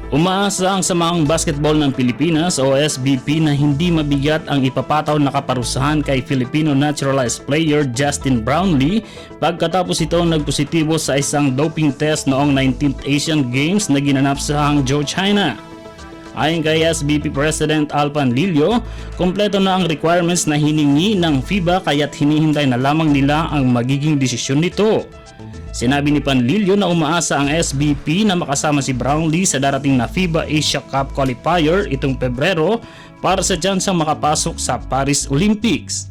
Speaker 15: Umaasa ang Samahang Basketball ng Pilipinas o SBP na hindi mabigat ang ipapataw na kaparusahan kay Filipino naturalized player Justin Brownlee pagkatapos ito nagpositibo sa isang doping test noong 19th Asian Games na ginanap sa Hangzhou, China. Ayon kay SBP President Alpan Lillo, kompleto na ang requirements na hiningi ng FIBA kaya't hinihintay na lamang nila ang magiging desisyon nito. Sinabi ni Panlilio na umaasa ang SBP na makasama si Brownlee sa darating na FIBA Asia Cup Qualifier itong Pebrero para sa tsansang makapasok sa Paris Olympics.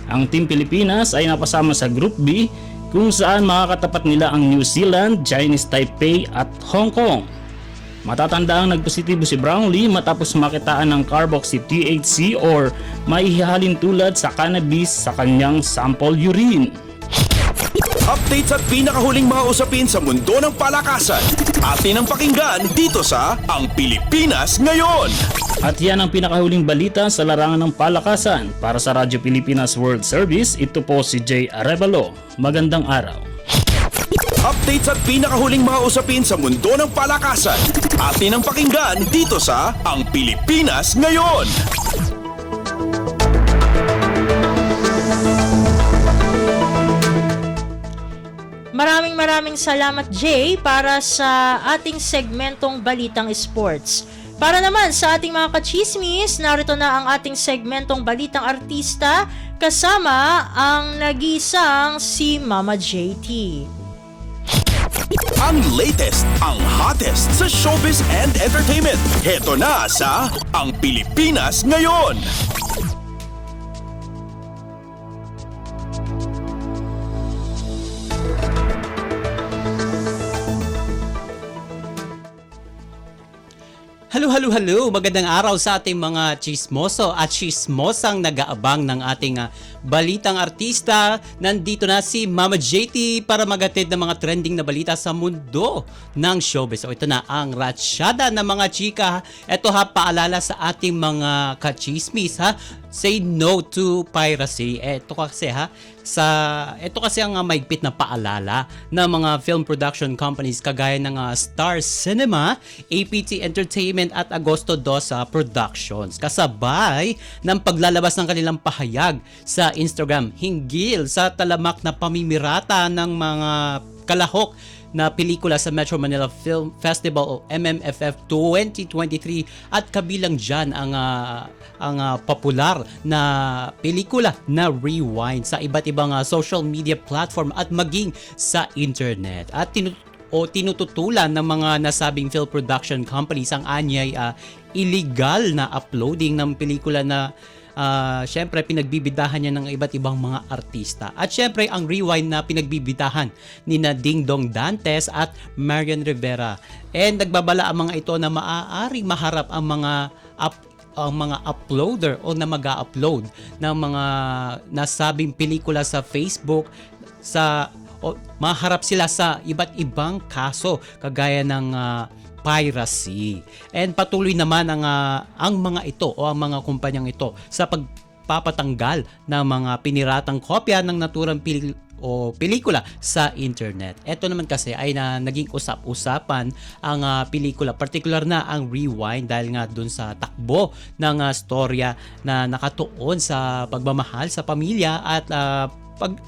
Speaker 15: Ang Team Pilipinas ay napasama sa Group B kung saan makakatapat nila ang New Zealand, Chinese Taipei at Hong Kong. Matatanda ang nagpositibo si Brownlee matapos makitaan ng carboxy THC or maihihalin tulad sa cannabis sa kanyang sample urine.
Speaker 2: Updates at pinakahuling mga usapin sa mundo ng palakasan. Atin ang pakinggan dito sa Ang Pilipinas Ngayon.
Speaker 15: At yan ang pinakahuling balita sa larangan ng palakasan. Para sa Radyo Pilipinas World Service, ito po si Jay Arevalo. Magandang araw.
Speaker 2: Updates at pinakahuling mga usapin sa mundo ng palakasan. Atin ang pakinggan dito sa Ang Pilipinas Ngayon.
Speaker 3: Maraming salamat Jay para sa ating segmentong Balitang Sports. Para naman sa ating mga kachismis, narito na ang ating segmentong Balitang Artista kasama ang nag-iisang si Mama JT.
Speaker 2: Ang latest, ang hottest sa showbiz and entertainment. Heto na sa Ang Pilipinas Ngayon.
Speaker 16: Hello! Magandang araw sa ating mga chismoso at chismosang nag-aabang ng ating balitang artista. Nandito na si Mama JT para magatid ng mga trending na balita sa mundo ng showbiz. So ito na ang ratsyada ng mga chika. Ito paalala sa ating mga kachismis Say no to piracy. Ito kasi ito kasi ang maigpit na paalala ng mga film production companies kagaya ng Star Cinema, APT Entertainment at Agosto 2 Productions. Kasabay ng paglalabas ng kanilang pahayag sa Instagram hinggil sa talamak na pamimirata ng mga kalahok na pelikula sa Metro Manila Film Festival o MMFF 2023 at kabilang dyan ang popular na pelikula na Rewind sa iba't ibang social media platform at maging sa internet. At tinututulan ng mga nasabing film production companies ang anyay illegal na uploading ng pelikula na syempre pinagbibidahan niya ng iba't ibang mga artista. At syempre ang Rewind na pinagbibidahan ni na Ding Dong Dantes at Marian Rivera. And nagbabala ang mga ito na maaaring maharap ang mga uploader o na mag-a-upload ng mga nasabing pelikula sa Facebook maharap sila sa iba't ibang kaso kagaya ng piracy. And patuloy naman ang mga ito o ang mga kumpanyang ito sa pagpapatanggal ng mga piniratang kopya ng naturang pelikula sa internet. Ito naman kasi ay naging usap-usapan ang pelikula, particular na ang Rewind dahil nga dun sa takbo ng storya na nakatuon sa pagmamahal sa pamilya at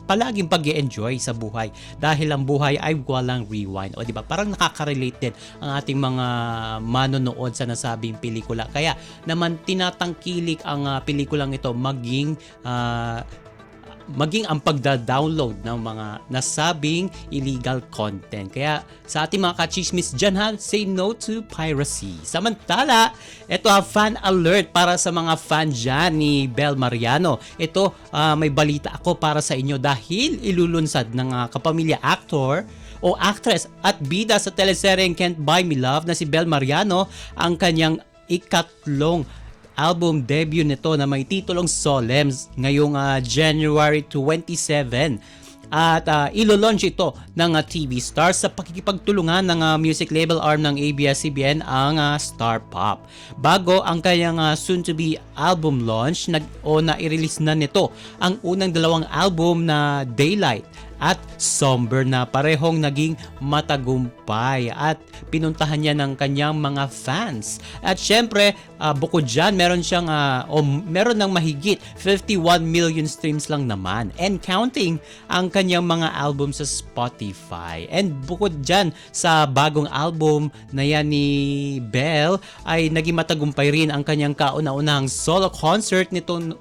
Speaker 16: palaging pag-i-enjoy sa buhay dahil ang buhay ay walang rewind. O di ba? Parang nakaka-relate din ang ating mga manonood sa nasabing pelikula. Kaya naman tinatangkilik ang pelikulang ito maging maging ang pagda-download ng mga nasabing illegal content. Kaya sa ating mga kachismis dyan ha, say no to piracy. Samantala, ito fan alert para sa mga fan dyan ni Bel Mariano. Ito, may balita ako para sa inyo dahil ilulunsad ng kapamilya actor o actress at bida sa teleseryeng Can't Buy Me Love na si Bel Mariano ang kanyang ikatlong album debut nito na may titulong Solemns ngayong January 27. At ilo-launch ito ng TV Stars sa pakikipagtulungan ng music label arm ng ABS-CBN ang Star Pop. Bago ang kanyang soon-to-be album launch, na-release na nito ang unang dalawang album na Daylight at Somber na parehong naging matagumpay at pinuntahan niya ng kanyang mga fans. At syempre, bukod dyan, meron ng mahigit 51 million streams lang naman and counting ang kanyang mga album sa Spotify. And bukod dyan sa bagong album na yan ni Bel, ay naging matagumpay rin ang kanyang kauna-unahang solo concert nitong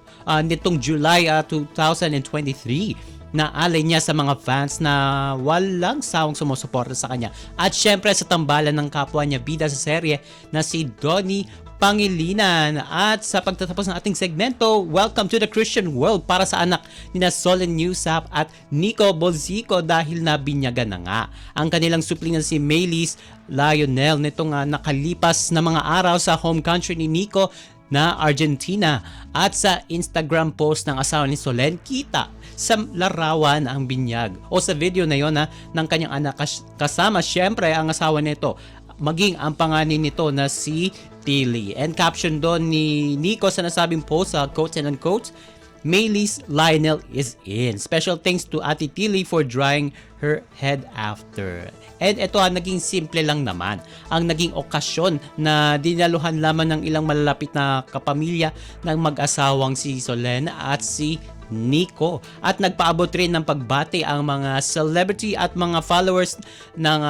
Speaker 16: July 2023 na alay niya sa mga fans na walang sawang sumusuporta sa kanya. At syempre sa tambalan ng kapwa niya bida sa serye na si Donnie Pangilinan. At sa pagtatapos ng ating segmento, welcome to the Christian world para sa anak ni Solen Newsap at Nico Bolzico dahil nabinyagan na nga ang kanilang supling na si Maylis Lionel nitong nakalipas na mga araw sa home country ni Nico na Argentina. At sa Instagram post ng asawa ni Solen, kita sa larawan ang binyag o sa video na yon ng kanyang anak kasama syempre ang asawa nito maging ang panganay nito na si Tilly. And caption doon ni Nico sa nasabing post sa quotes and unquotes, Maylis Lionel is in. Special thanks to Ate Tilly for drying her head after. And ito naging simple lang naman ang naging okasyon na dinaluhan lamang ng ilang malalapit na kapamilya ng mag-asawang si Solen at si Nico. At nagpaabot rin ng pagbati ang mga celebrity at mga followers ng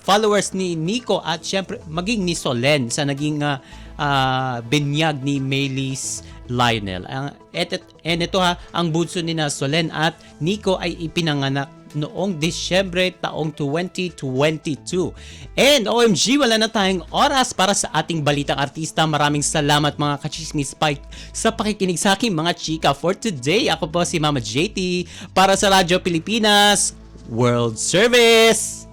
Speaker 16: followers ni Nico at syempre maging ni Solen sa naging binyag ni Maylis Lionel. And ito ang bunso ni Solen at Nico ay ipinanganak noong Disyembre taong 2022. And OMG, wala na tayong oras para sa ating balitang artista. Maraming salamat mga kachismis Spike sa pakikinig sa aking mga chika for today. Ako po si Mama JT para sa Radyo Pilipinas World Service.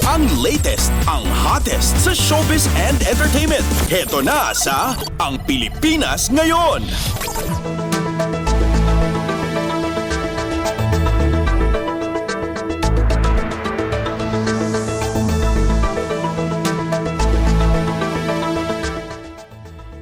Speaker 2: Ang latest, ang hottest sa showbiz and entertainment. Heto na sa Ang Pilipinas Ngayon.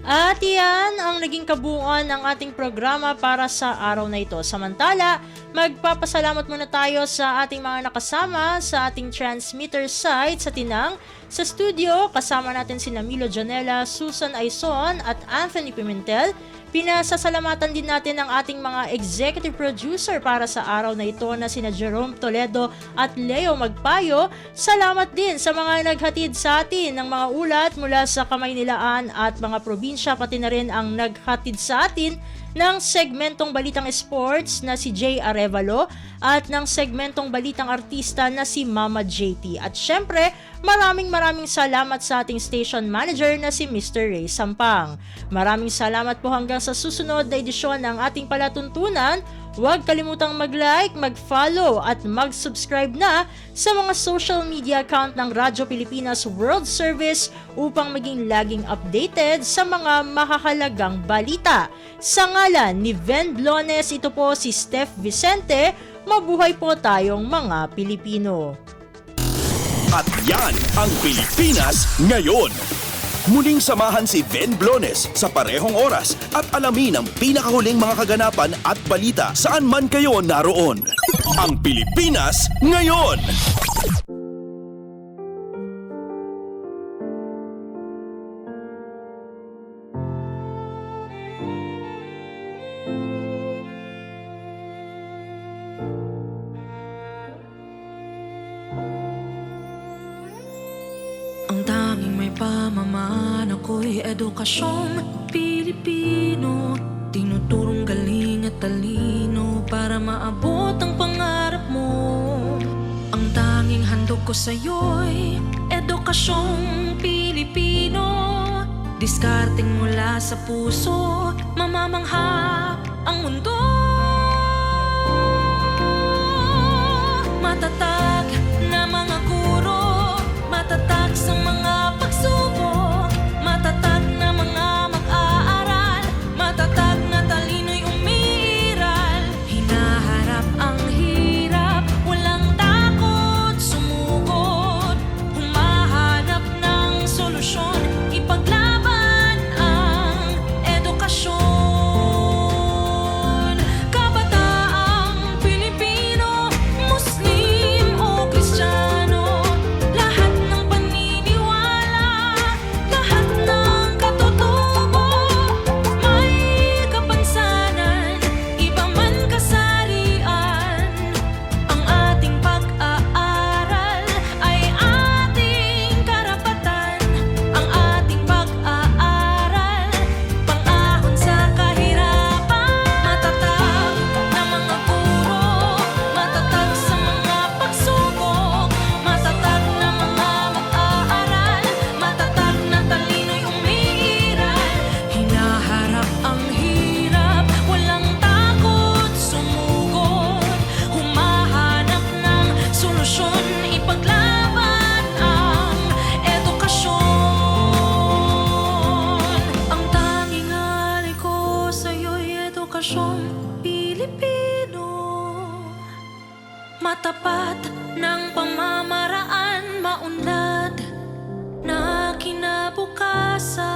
Speaker 3: At yan ang naging kabuuan ng ating programa para sa araw na ito. Samantala, magpapasalamat muna tayo sa ating mga nakasama sa ating transmitter site sa Tinang. Sa studio, kasama natin si Milo Janela, Susan Aison at Anthony Pimentel. Pinasasalamatan din natin ang ating mga executive producer para sa araw na ito na sina Jerome Toledo at Leo Magpayo. Salamat din sa mga naghatid sa atin ng mga ulat mula sa Kamaynilaan at mga probinsya, pati na rin ang naghatid sa atin ng segmentong Balitang Sports na si Jay Arevalo at ng segmentong Balitang Artista na si Mama JT. At syempre, maraming salamat sa ating station manager na si Mr. Ray Sampang. Maraming salamat po hanggang sa susunod na edisyon ng ating palatuntunan. Huwag kalimutang mag-like, mag-follow at mag-subscribe na sa mga social media account ng Radyo Pilipinas World Service upang maging laging updated sa mga mahahalagang balita. Sa ngalan ni Ven Blones, ito po si Steph Vicente. Mabuhay po tayong mga Pilipino.
Speaker 2: At yan ang Pilipinas Ngayon. Muling samahan si Ven Blones sa parehong oras at alamin ang pinakahuling mga kaganapan at balita saan man kayo naroon. Ang Pilipinas Ngayon!
Speaker 17: Ang tanging may pamamaan ako'y edukasyong Pilipino, tinuturong galing at talino ko sa'yo'y edukasyong Pilipino. Diskarteng mula sa puso, mamamanghap ang mundo. Matatag na mga guro, matatag sa mga pagsubok, matatag na mga mag-aaral, matatag na talino'y umiiral. Hinaharap ang hirap, walang takot sumugod, humahanap ng solusyon, ipaglaban ang edukasyon. Kabataang Pilipino, Muslim o Kristiyano, lahat ng paniniwala, lahat ng katutubo, may kapansanan, iba man kasarian. Ang ating pag-aaral ay ating karapatan. Ang ating pag-aaral, pang-ahon sa kahirapan. Matatag na mga guro, matatag sa mga pagsubok, matatag na mga mag-aaral, matatag na talino'y umiiral. Hinaharap ang hirap, walang takot sumugod, humahanap ng solusyon, ipaglaban ang edukasyon. Ang tanging alay ko sa'yo'y edukasyong Pilipino, matapat ng pamamaraan, maunlad na kinabukasan.